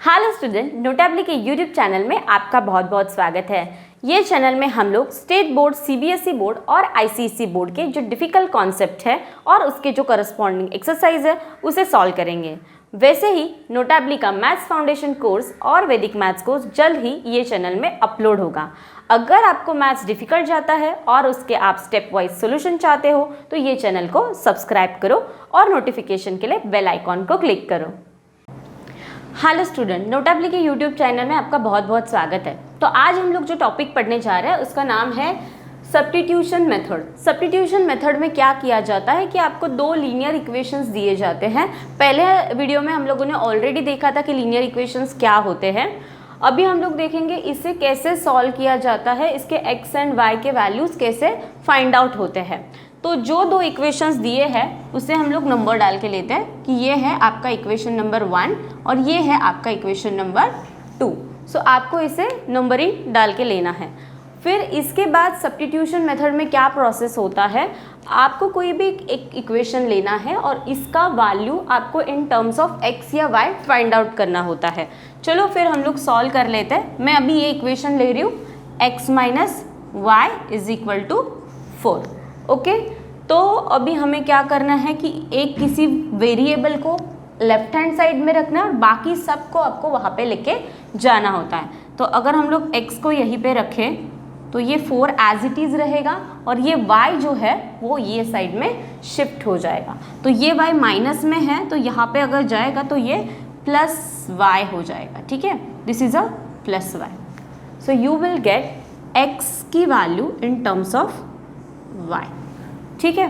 Hello student, notably के YouTube channel में आपका बहुत बहुत स्वागत है। ये चैनल में हम लोग स्टेट बोर्ड, सीबीएसई बोर्ड और आईसीएसई बोर्ड के जो डिफ़िकल्ट कॉन्सेप्ट है और उसके जो करस्पॉन्डिंग एक्सरसाइज है उसे सॉल्व करेंगे। वैसे ही नोटेबली का मैथ्स फाउंडेशन कोर्स और वैदिक मैथ्स कोर्स जल्द ही ये चैनल में अपलोड होगा। अगर आपको मैथ्स डिफ़िकल्ट जाता है और उसके आप स्टेप वाइज सोल्यूशन चाहते हो तो ये चैनल को सब्सक्राइब करो और नोटिफिकेशन के लिए बेल आइकॉन को क्लिक करो। हेलो स्टूडेंट, नोटेबली के यूट्यूब चैनल में आपका बहुत बहुत स्वागत है। तो आज हम लोग जो टॉपिक पढ़ने जा रहे हैं उसका नाम है सब्स्टिट्यूशन मेथड। सब्स्टिट्यूशन मेथड में क्या किया जाता है कि आपको दो लीनियर इक्वेशंस दिए जाते हैं। पहले वीडियो में हम लोगों ने ऑलरेडी देखा था कि लीनियर इक्वेशंस क्या होते हैं। अभी हम लोग देखेंगे इसे कैसे सॉल्व किया जाता है, इसके एक्स एंड वाई के वैल्यूज़ कैसे फाइंड आउट होते हैं। तो जो दो इक्वेशंस दिए हैं उसे हम लोग नंबर डाल के लेते हैं कि ये है आपका इक्वेशन नंबर 1 और ये है आपका इक्वेशन नंबर 2। सो आपको इसे नंबरिंग डाल के लेना है। फिर इसके बाद सब्स्टिट्यूशन मेथड में क्या प्रोसेस होता है, आपको कोई भी एक इक्वेशन लेना है और इसका वैल्यू आपको इन टर्म्स ऑफ एक्स या वाई फाइंड आउट करना होता है। चलो फिर हम लोग सॉल्व कर लेते हैं। मैं अभी ये इक्वेशन ले रही हूँ, x minus y is equal to 4। Okay, तो अभी हमें क्या करना है कि एक किसी वेरिएबल को लेफ्ट हैंड साइड में रखना है और बाकी सब को आपको वहाँ पे लेके जाना होता है। तो अगर हम लोग x को यहीं पे रखें तो ये 4 एज इट इज़ रहेगा और ये y जो है वो ये साइड में शिफ्ट हो जाएगा। तो ये y माइनस में है तो यहाँ पे अगर जाएगा तो ये प्लस y हो जाएगा। ठीक है, this is a plus y। So you will get x की value in terms of y। ठीक है,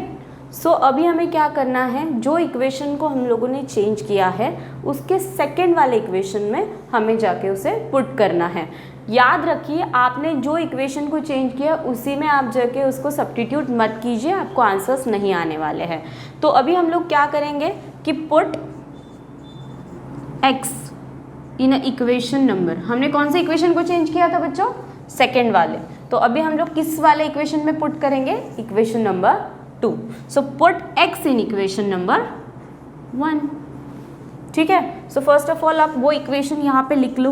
सो अभी हमें क्या करना है, जो इक्वेशन को हम लोगों ने चेंज किया है उसके सेकंड वाले इक्वेशन में हमें जाके उसे पुट करना है। याद रखिए, आपने जो इक्वेशन को चेंज किया उसी में आप जाके उसको सब्स्टिट्यूट मत कीजिए, आपको आंसर्स नहीं आने वाले हैं। तो अभी हम लोग क्या करेंगे कि पुट x इन इक्वेशन नंबर। हमने कौन से इक्वेशन को चेंज किया था बच्चों? सेकेंड वाले। तो अभी हम लोग किस वाले इक्वेशन में पुट करेंगे? Equation number 2। So put x इन इक्वेशन नंबर 1। ठीक है, सो फर्स्ट ऑफ ऑल आप वो इक्वेशन यहाँ पे लिख लो,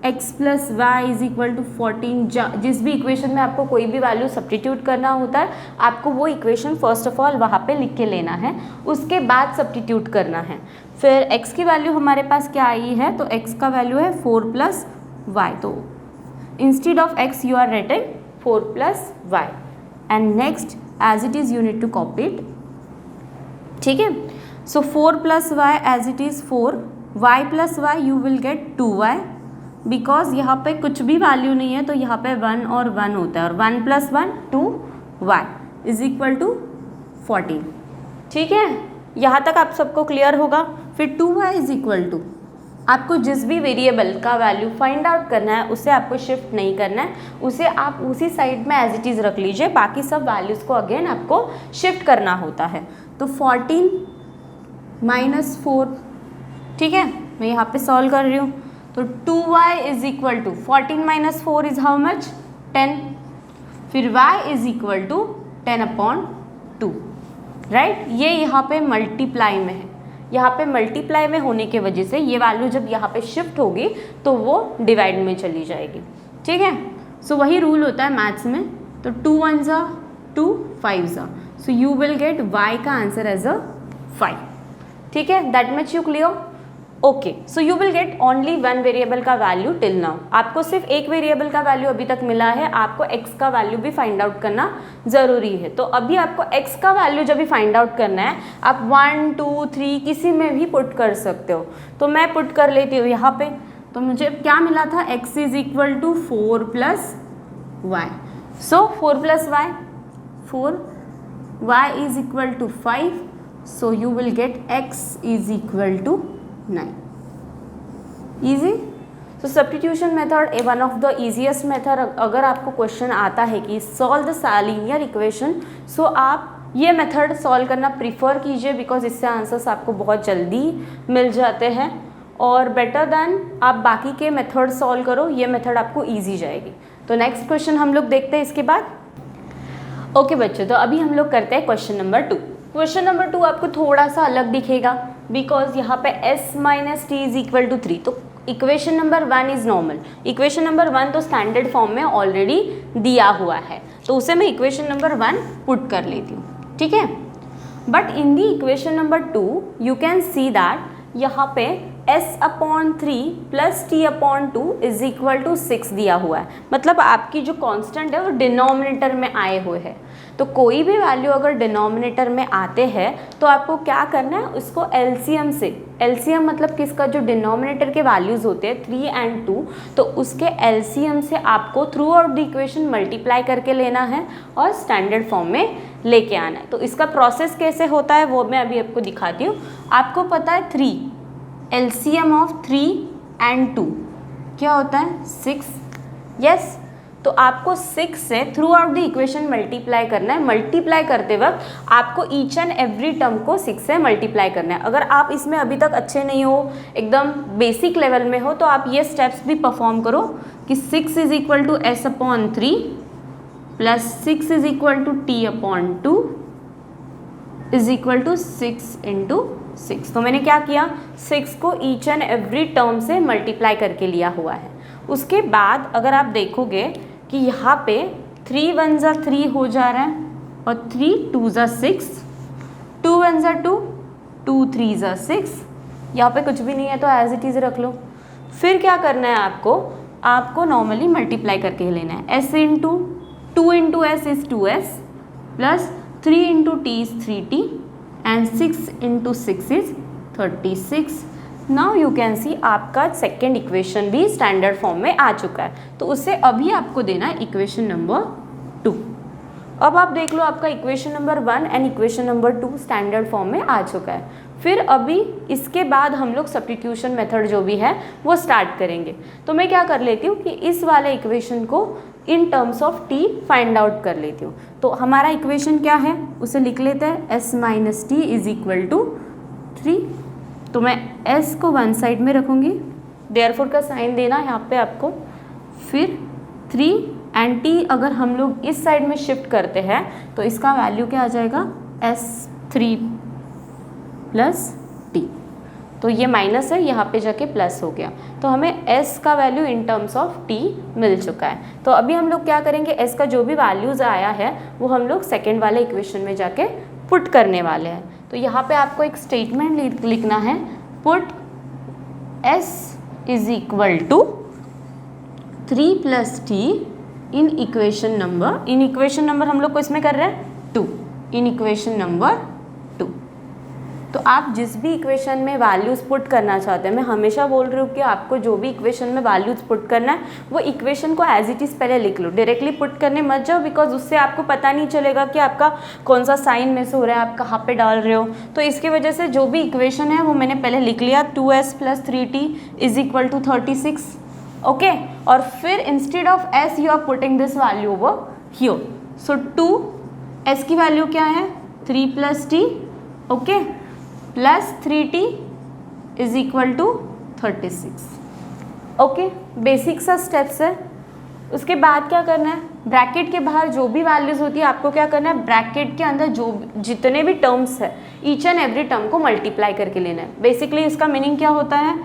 x plus y is equal to 14। जिस भी इक्वेशन में आपको कोई भी वैल्यू सब्स्टिट्यूट करना होता है आपको वो इक्वेशन फर्स्ट ऑफ ऑल वहाँ पे लिख के लेना है, उसके बाद सब्स्टिट्यूट करना है। फिर x की वैल्यू हमारे पास क्या आई है, तो x का वैल्यू है 4 प्लस वाई। तो instead of x you are writing 4 plus y and next as it is you need to copy it। ठीक है, so 4 plus y as it is 4, y plus y you will get 2y because यहाँ पे कुछ भी value नहीं है तो यहाँ पे 1 और 1 होता है और 1 plus 1 2y is equal to 14। ठीक है, यहाँ तक आप सबको क्लियर होगा। फिर 2y is equal to, आपको जिस भी वेरिएबल का वैल्यू फाइंड आउट करना है उसे आपको शिफ्ट नहीं करना है, उसे आप उसी साइड में एज इट इज़ रख लीजिए, बाकी सब वैल्यूज़ को अगेन आपको शिफ्ट करना होता है। तो 14 माइनस 4, ठीक है, मैं यहाँ पे सॉल्व कर रही हूँ। तो 2y is equal to 14 minus 4 is how much? 10। फिर y is equal to 10/2। Right, ये यहाँ पे मल्टीप्लाई में है, यहाँ पे मल्टीप्लाई में होने के वजह से ये वैल्यू जब यहाँ पे शिफ्ट होगी तो वो डिवाइड में चली जाएगी। ठीक है, सो वही रूल होता है मैथ्स में। तो 2 1 ज़ा 2, 5 ज़ा, सो यू विल गेट y का आंसर एज अ 5। ठीक है, that much you clear? Okay, so you will get only one variable का वैल्यू टिल नाउ। आपको सिर्फ एक वेरिएबल का वैल्यू अभी तक मिला है, आपको x का वैल्यू भी फाइंड आउट करना ज़रूरी है। तो अभी आपको x का वैल्यू जब भी फाइंड आउट करना है आप 1 2 3 किसी में भी पुट कर सकते हो। तो मैं पुट कर लेती हूँ यहाँ पे। तो मुझे क्या मिला था? x is equal to 4 plus y. So 4 plus y 4, y is equal to 5, so you will get x is equal to 9। Easy. So substitution method a one of the easiest method. अगर आपको question आता है कि solve the linear equation, so आप ये method solve करना prefer कीजिए because इससे आंसर्स आपको बहुत जल्दी मिल जाते हैं और बेटर देन आप बाकी के मेथड सॉल्व करो, ये मेथड आपको ईजी जाएगी। तो नेक्स्ट क्वेश्चन हम लोग देखते हैं इसके बाद। ओके बच्चों, तो अभी हम लोग करते हैं क्वेश्चन नंबर 2। क्वेश्चन नंबर 2 आपको थोड़ा सा अलग दिखेगा बिकॉज यहाँ पे s minus t is equal to 3। तो equation number 1 is normal. Equation number 1 तो स्टैंडर्ड फॉर्म में ऑलरेडी दिया हुआ है, तो उसे मैं इक्वेशन नंबर 1 पुट कर लेती हूँ, ठीक है। But in the equation number 2 you can see that यहाँ पे s/3 plus t/2 is equal to 6 दिया हुआ है। मतलब आपकी जो कांस्टेंट है वो डिनोमिनेटर में आए हुए हैं। तो कोई भी वैल्यू अगर डिनोमिनेटर में आते हैं तो आपको क्या करना है, उसको एलसीएम से, एलसीएम मतलब किसका, जो डिनोमिनेटर के वैल्यूज़ होते हैं 3 और 2, तो उसके एलसीएम से आपको through out the equation multiply करके लेना है और स्टैंडर्ड फॉर्म में लेके आना है। तो इसका प्रोसेस कैसे होता है वो मैं अभी आपको दिखाती हूँ। आपको पता है 3, एलसीएम ऑफ 3 और 2 क्या होता है 6, यस। तो आपको 6 से through out the equation multiply करना है। मल्टीप्लाई करते वक्त आपको ईच एंड एवरी टर्म को 6 से मल्टीप्लाई करना है। अगर आप इसमें अभी तक अच्छे नहीं हो, एकदम बेसिक लेवल में हो, तो आप ये स्टेप्स भी परफॉर्म करो कि 6 is equal to s/3 plus 6 is equal to t/2 is equal to 6 into 6। तो मैंने क्या किया, 6 को ईच एंड एवरी टर्म से मल्टीप्लाई करके लिया हुआ है। उसके बाद अगर आप देखोगे कि यहाँ पे 3 1 ज़ा 3 हो जा रहा है और 3 2 ज़ा 6, 2 1 ज़ा 2, 2 3 ज़ा 6, यहाँ पे कुछ भी नहीं है तो एज इट इज़ रख लो। फिर क्या करना है आपको नॉर्मली मल्टीप्लाई करके लेना है। s into 2 into S is 2s plus 3 into T is 3t and 6 into 6 is 36। Now you can सी आपका सेकेंड इक्वेशन भी स्टैंडर्ड फॉर्म में आ चुका है। तो उससे अभी आपको देना है इक्वेशन नंबर 2। अब आप देख लो आपका equation number 1 and equation number 2 standard form में आ चुका है। फिर अभी इसके बाद हम लोग सब्स्टिट्यूशन मेथड जो भी है वो स्टार्ट करेंगे। तो मैं क्या कर लेती हूँ कि इस वाले इक्वेशन को in terms of t find out कर लेती हूँ। तो हमारा इक्वेशन क्या है उसे लिख लेते हैं, s minus t is equal to 3। तो मैं s को वन साइड में रखूँगी, देयरफॉर का साइन देना यहाँ पे आपको। फिर 3 एंड t अगर हम लोग इस साइड में शिफ्ट करते हैं तो इसका वैल्यू क्या आ जाएगा, s3 प्लस t। तो ये माइनस है, यहाँ पे जाके प्लस हो गया। तो हमें s का value in terms of t मिल चुका है। तो अभी हम लोग क्या करेंगे, s का जो भी वैल्यूज़ आया है वो हम लोग सेकेंड वाले इक्वेशन में जाके पुट करने वाले हैं। तो यहाँ पे आपको एक स्टेटमेंट लिखना है, put s is equal to 3 plus t in equation number हम लोग को इसमें कर रहे हैं 2, इन इक्वेशन नंबर 2। तो आप जिस भी इक्वेशन में वैल्यूज़ पुट करना चाहते हैं, मैं हमेशा बोल रही हूँ कि आपको जो भी इक्वेशन में वैल्यूज़ पुट करना है वो इक्वेशन को एज इट इज़ पहले लिख लो, डायरेक्टली पुट करने मत जाओ, बिकॉज उससे आपको पता नहीं चलेगा कि आपका कौन सा साइन मिस हो रहा है, आप कहाँ पे डाल रहे हो। तो इसकी वजह से जो भी इक्वेशन है वो मैंने पहले लिख लिया, 2s plus 3t is equal to 36, okay. और फिर instead of s you are putting this value over here. So 2s की वैल्यू क्या है 3 plus t, okay, plus 3t is equal to 36, okay. Basic सा स्टेप्स है। उसके बाद क्या करना है, ब्रैकेट के बाहर जो भी वैल्यूज़ होती है आपको क्या करना है, ब्रैकेट के अंदर जो जितने भी टर्म्स है ईच एंड एवरी टर्म को मल्टीप्लाई करके लेना है। बेसिकली इसका मीनिंग क्या होता है,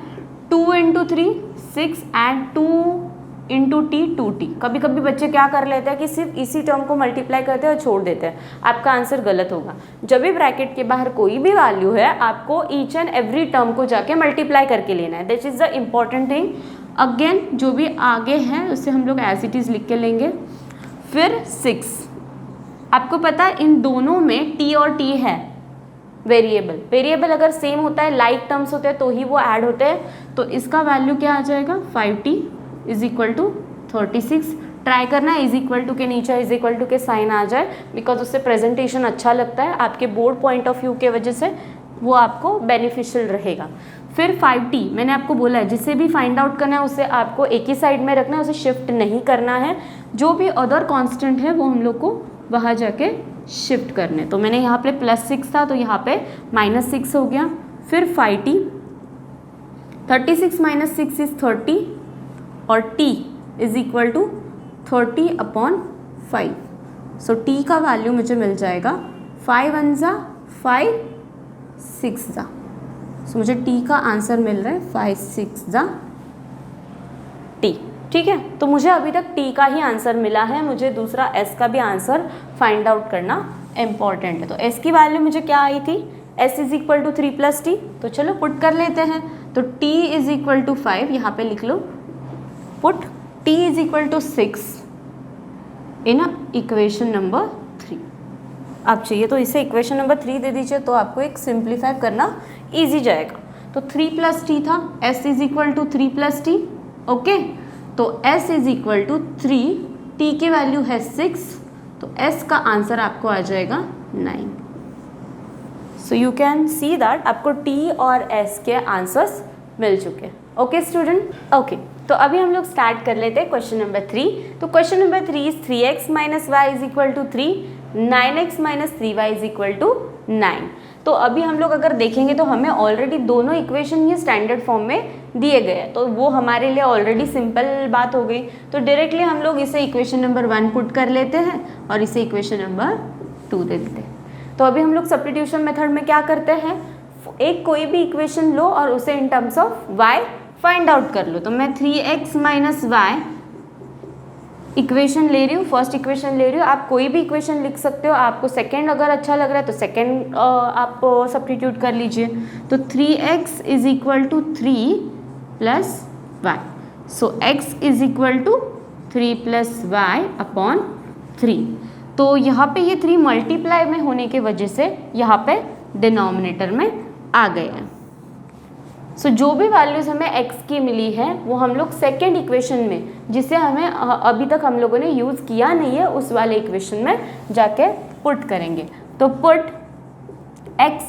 2 into 3 6 and 2 into T 2t। कभी कभी बच्चे क्या कर लेते हैं कि सिर्फ इसी टर्म को मल्टीप्लाई करते हैं और छोड़ देते हैं, आपका आंसर गलत होगा। जब भी ब्रैकेट के बाहर कोई भी वैल्यू है आपको ईच एंड एवरी टर्म को जाके मल्टीप्लाई करके लेना है, that is the important thing. Again जो भी आगे है उसे हम लोग एज इट इज़ लिख के लेंगे। फिर 6, आपको पता है इन दोनों में t और t है वेरिएबल अगर सेम होता है, लाइक टर्म्स होते हैं तो ही वो ऐड होते हैं। तो इसका वैल्यू क्या आ जाएगा, 5t is equal to 36। Try करना इज इक्वल टू के नीचे इज इक्वल टू के साइन आ जाए, बिकॉज उससे प्रेजेंटेशन अच्छा लगता है, आपके बोर्ड पॉइंट ऑफ व्यू के वजह से वो आपको बेनिफिशियल रहेगा। फिर 5t मैंने आपको बोला है जिसे भी फाइंड आउट करना है उसे आपको एक ही साइड में रखना है, उसे शिफ्ट नहीं करना है। जो भी अदर कांस्टेंट है वो हम लोग को वहाँ जाके शिफ्ट करने। तो मैंने यहाँ पे +6 था तो यहाँ पे -6 हो गया। फिर 5t, 36 - 6 इज 30 और t is equal to 30/5। So t का वैल्यू मुझे मिल जाएगा 5 1 ज़ा 5 6 ज़ा। सो मुझे t का आंसर मिल रहा है 5 6 ज़ा टी। ठीक है, तो मुझे अभी तक टी का ही आंसर मिला है, मुझे दूसरा एस का भी आंसर फाइंड आउट करना इम्पॉर्टेंट है। तो एस की वैल्यू मुझे क्या आई थी, s is equal to 3 plus t. तो चलो पुट कर लेते हैं। तो टी इज इक्वल टू 5, यहाँ पे लिख लो, put t is equal to 6 in equation number 3। आप चाहिए तो इसे इक्वेशन नंबर 3 दे दीजिए, तो आपको एक सिंप्लीफाई करना ईजी जाएगा। तो 3 प्लस टी था, s is equal to 3 plus t. Okay, तो s is equal to 3, t की वैल्यू है 6, तो s का आंसर आपको आ जाएगा 9। सो यू कैन सी दैट आपको t और s के आंसर्स मिल चुके हैं। ओके स्टूडेंट, ओके, तो अभी हम लोग स्टार्ट कर लेते हैं क्वेश्चन नंबर 3। तो question number 3 is 3x minus y is equal to 3, 9x minus 3y is equal to 9। तो अभी हम लोग अगर देखेंगे तो हमें ऑलरेडी दोनों इक्वेशन ये स्टैंडर्ड फॉर्म में दिए गए हैं, तो वो हमारे लिए ऑलरेडी सिंपल बात हो गई। तो डायरेक्टली हम लोग इसे इक्वेशन नंबर 1 पुट कर लेते हैं और इसे इक्वेशन नंबर 2 दे देते हैं। तो अभी हम लोग सब्स्टिट्यूशन मेथड में क्या करते हैं, एक कोई भी इक्वेशन लो और उसे in terms of y find out कर लो। तो मैं 3x माइनस वाई इक्वेशन ले रही हूँ, फर्स्ट इक्वेशन ले रही हूँ। आप कोई भी इक्वेशन लिख सकते हो, आपको सेकंड अगर अच्छा लग रहा है तो सेकंड आप सब्स्टिट्यूट कर लीजिए। तो 3x is equal to 3 plus y, so x is equal to 3 plus y upon 3। तो यहाँ पे ये 3 मल्टीप्लाई में होने की वजह से यहाँ पे डिनोमिनेटर में आ गए हैं। सो जो भी वैल्यूज़ हमें x की मिली है वो हम लोग सेकेंड इक्वेशन में, जिसे हमें अभी तक हम लोगों ने यूज़ किया नहीं है, उस वाले इक्वेशन में जाके पुट करेंगे। तो put x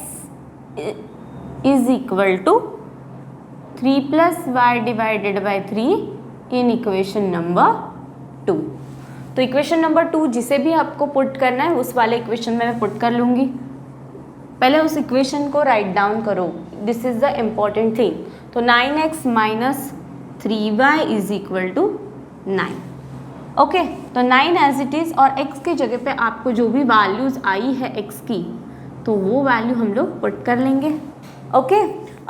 is equal to 3 plus y divided by 3 in equation number 2। तो इक्वेशन नंबर 2 जिसे भी आपको पुट करना है उस वाले इक्वेशन में मैं पुट कर लूँगी। पहले उस इक्वेशन को राइट डाउन करो, this is the important thing. तो 9x minus 3y is equal to 9। Okay, तो 9 एज इट इज़, और x की जगह पे आपको जो भी वैल्यूज़ आई है x की, तो वो वैल्यू हम लोग पुट कर लेंगे। ओके,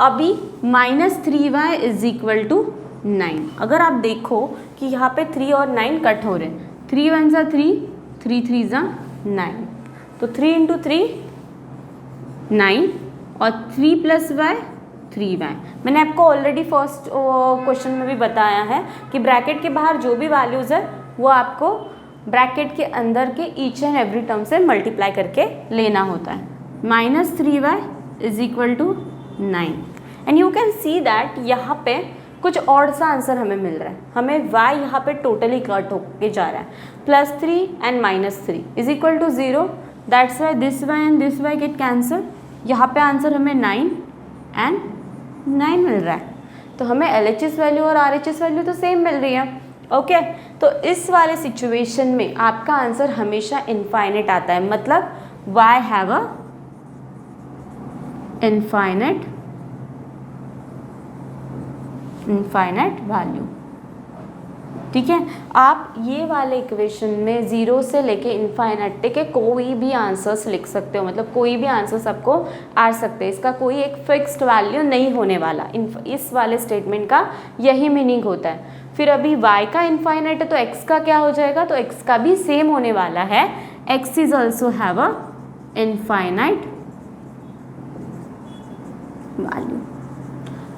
अभी minus 3y is equal to 9। अगर आप देखो कि यहाँ पे 3 और 9 कट हो रहे हैं, 3 1 ज़ा 3, 3 3 ज़ा 9, तो 3 इंटू 3 9 और 3 प्लस वाई 3y। मैंने आपको ऑलरेडी फर्स्ट क्वेश्चन में भी बताया है कि ब्रैकेट के बाहर जो भी वैल्यूज़ है वो आपको ब्रैकेट के अंदर के ईच एंड एवरी टर्म से मल्टीप्लाई करके लेना होता है। Minus 3y is equal to 9 and you can see that यहाँ पे कुछ और सा आंसर हमें मिल रहा है। हमें y यहाँ पे टोटली कट होके जा रहा है, +3 and -3 is equal to 0। That's why this y and this y get cancel. यहाँ पे आंसर हमें 9 एंड 9 मिल रहा है। तो हमें LHS वैल्यू और RHS वैल्यू तो सेम मिल रही है। ओके, तो इस वाले सिचुएशन में आपका आंसर हमेशा इनफाइनाइट आता है, मतलब y have a infinite value. ठीक है, आप ये वाले इक्वेशन में 0 से लेके इनफाइनाइट तक के कोई भी आंसर्स लिख सकते हो, मतलब कोई भी आंसर्स आपको आ सकते हैं। इसका कोई एक फिक्स्ड वैल्यू नहीं होने वाला। इस वाले स्टेटमेंट का यही मीनिंग होता है। फिर अभी y का इनफाइनाइट है तो x का क्या हो जाएगा, तो x का भी सेम होने वाला है। x is also have a infinite value.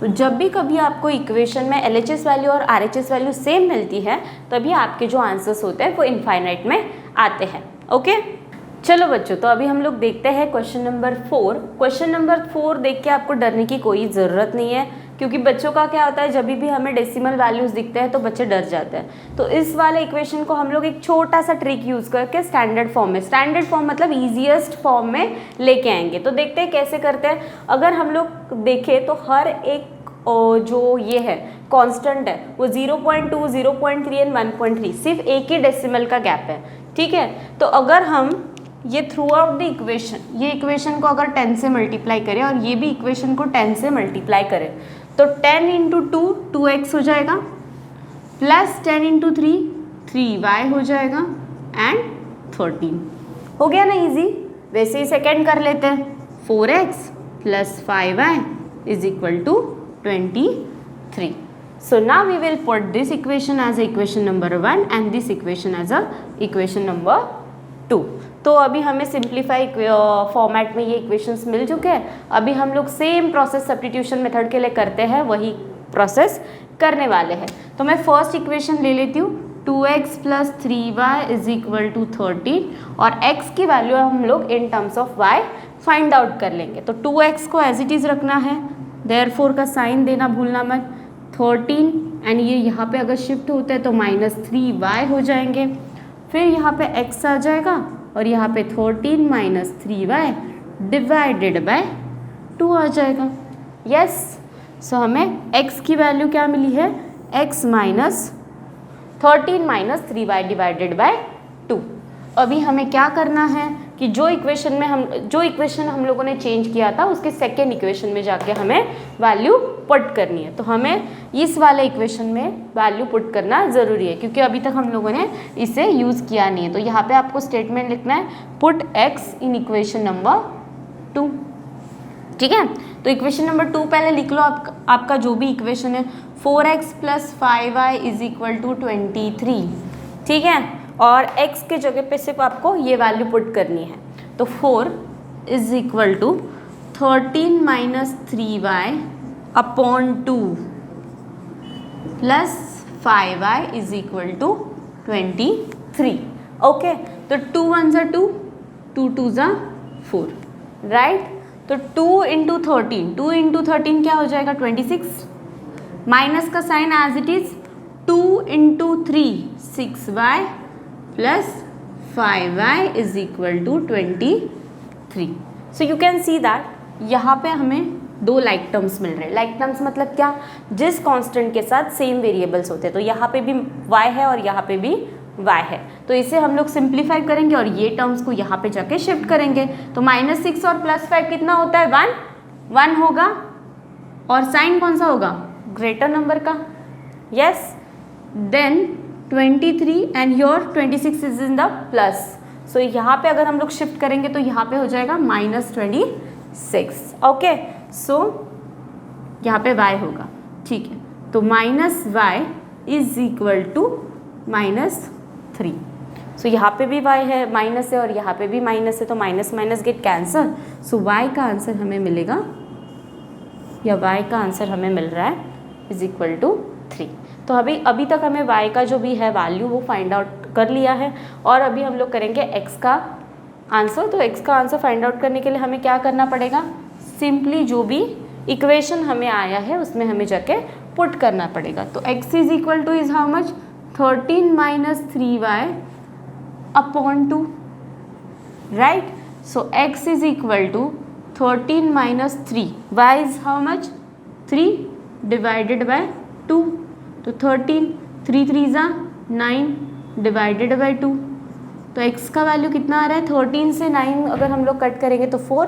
तो जब भी कभी आपको इक्वेशन में LHS वैल्यू और RHS वैल्यू सेम मिलती है, तभी आपके जो आंसर्स होते हैं वो इनफाइनाइट में आते हैं। ओके, चलो बच्चों, तो अभी हम लोग देखते हैं क्वेश्चन नंबर 4। क्वेश्चन नंबर 4 देख के आपको डरने की कोई ज़रूरत नहीं है, क्योंकि बच्चों का क्या होता है, जब भी हमें डेसिमल वैल्यूज़ दिखते हैं तो बच्चे डर जाते हैं। तो इस वाले इक्वेशन को हम लोग एक छोटा सा ट्रिक यूज़ करके स्टैंडर्ड फॉर्म में, स्टैंडर्ड फॉर्म मतलब ईजिएस्ट फॉर्म में लेके आएंगे। तो देखते हैं कैसे करते हैं। अगर हम लोग देखें तो हर एक जो ये है कांस्टेंट है वो 0.2, 0.3 एंड 1.3, सिर्फ एक ही डेसिमल का गैप है। ठीक है, तो अगर हम ये थ्रू आउट द इक्वेशन, ये इक्वेशन को अगर 10 से मल्टीप्लाई करें और ये भी इक्वेशन को 10 से मल्टीप्लाई करें, तो 10 इंटू 2 2x हो जाएगा, प्लस 10 इंटू 3 3y हो जाएगा एंड 13। हो गया ना इजी। वैसे ही सेकेंड कर लेते हैं, 4x plus 5y is equal to 23। So now we will put this equation as equation number 1 and this equation as a equation number 2. तो अभी हमें सिंप्लीफाई फॉर्मेट में ये इक्वेशंस मिल चुके हैं. अभी हम लोग सेम प्रोसेस सब्स्टिट्यूशन मेथड के लिए करते हैं, वही प्रोसेस करने वाले हैं. तो मैं फर्स्ट इक्वेशन ले लेती हूँ 2x + 3y = 13 और x की वैल्यू हम लोग in terms of y find out कर लेंगे. तो 2x को एज इट इज़ रखना है, देयरफॉर का साइन देना भूलना मत. 13 एंड ये यहाँ पे अगर शिफ्ट होता है तो -3y हो जाएंगे. फिर यहाँ पे x आ जाएगा और यहाँ पे 13 - 3y डिवाइडेड बाय 2 आ जाएगा. यस, सो हमें x की वैल्यू क्या मिली है, x - 13 - 3y डिवाइडेड बाय 2. अभी हमें क्या करना है कि जो इक्वेशन हम लोगों ने चेंज किया था उसके सेकेंड इक्वेशन में जाके हमें वैल्यू पुट करनी है. तो हमें इस वाले इक्वेशन में वैल्यू पुट करना ज़रूरी है क्योंकि अभी तक हम लोगों ने इसे यूज़ किया नहीं है. तो यहाँ पे आपको स्टेटमेंट लिखना है पुट x इन इक्वेशन नंबर 2. ठीक है, तो इक्वेशन नंबर 2 पहले लिख लो. आपका जो भी इक्वेशन है 4x + 5y = 23. ठीक है, और x के जगह पे सिर्फ आपको ये वैल्यू पुट करनी है. तो 4 = 13 - 3y upon 2 plus 5y = 23. Okay, तो 2 1 = 2, 2 2 = 4, राइट. तो 2 × 13, 2 × 13 क्या हो जाएगा 26. माइनस का sign as it is 2 × 3 6y plus 5y = 23. So you can see that यहाँ पे हमें 2 लाइक टर्म्स मिल रहे हैं. लाइक टर्म्स मतलब क्या, जिस कांस्टेंट के साथ सेम वेरिएबल्स होते हैं. तो यहाँ पे भी y है और यहाँ पे भी y है. तो इसे हम लोग सिंप्लीफाई करेंगे और ये टर्म्स को यहाँ पे जाके शिफ्ट करेंगे. तो -6 और +5 कितना होता है 1 होगा और साइन कौन सा होगा, ग्रेटर नंबर का. Yes, then 23 and your 26 is in the plus. So यहाँ पे अगर हम लोग शिफ्ट करेंगे तो यहाँ पे हो जाएगा -26. ओके, सो यहाँ पे y होगा. ठीक है, तो -y = -3. सो यहाँ पे भी y है, माइनस है और यहाँ पे भी माइनस है. तो माइनस माइनस गेट कैंसल. सो y का आंसर हमें मिलेगा, या y का आंसर हमें मिल रहा है =3. तो अभी तक हमें y का जो भी है वैल्यू वो फाइंड आउट कर लिया है और अभी हम लोग करेंगे x का आंसर. तो x का आंसर फाइंड आउट करने के लिए हमें क्या करना पड़ेगा, सिंपली जो भी इक्वेशन हमें आया है उसमें हमें जाके पुट करना पड़ेगा. तो x is how much 13 - 3y upon 2, right. So x = 13 - 3, y is how much 3 divided by 2. तो 13, 3 3 = 9 डिवाइडेड बाय 2. तो x का वैल्यू कितना आ रहा है, 13 से 9 अगर हम लोग कट करेंगे तो 4.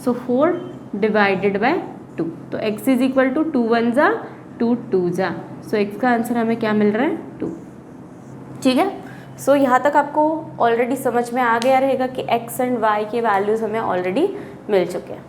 सो 4 डिवाइडेड बाय 2. तो x = 2 1 = 2 2 = सो x का आंसर हमें क्या मिल रहा है 2. ठीक है, सो यहाँ तक आपको ऑलरेडी समझ में आ गया रहेगा कि x एंड y के वैल्यूज़ हमें ऑलरेडी मिल चुके हैं.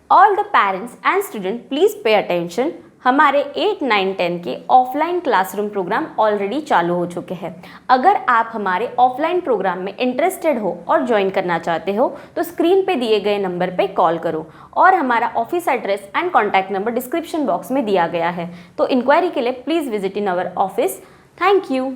All the parents and student please pay attention. हमारे 8, 9, 10 के ऑफलाइन क्लासरूम प्रोग्राम ऑलरेडी चालू हो चुके हैं. अगर आप हमारे ऑफलाइन प्रोग्राम में इंटरेस्टेड हो और ज्वाइन करना चाहते हो तो स्क्रीन पे दिए गए नंबर पे कॉल करो और हमारा office address and contact number description box में दिया गया है. तो इंक्वायरी के लिए please visit in our office. Thank you.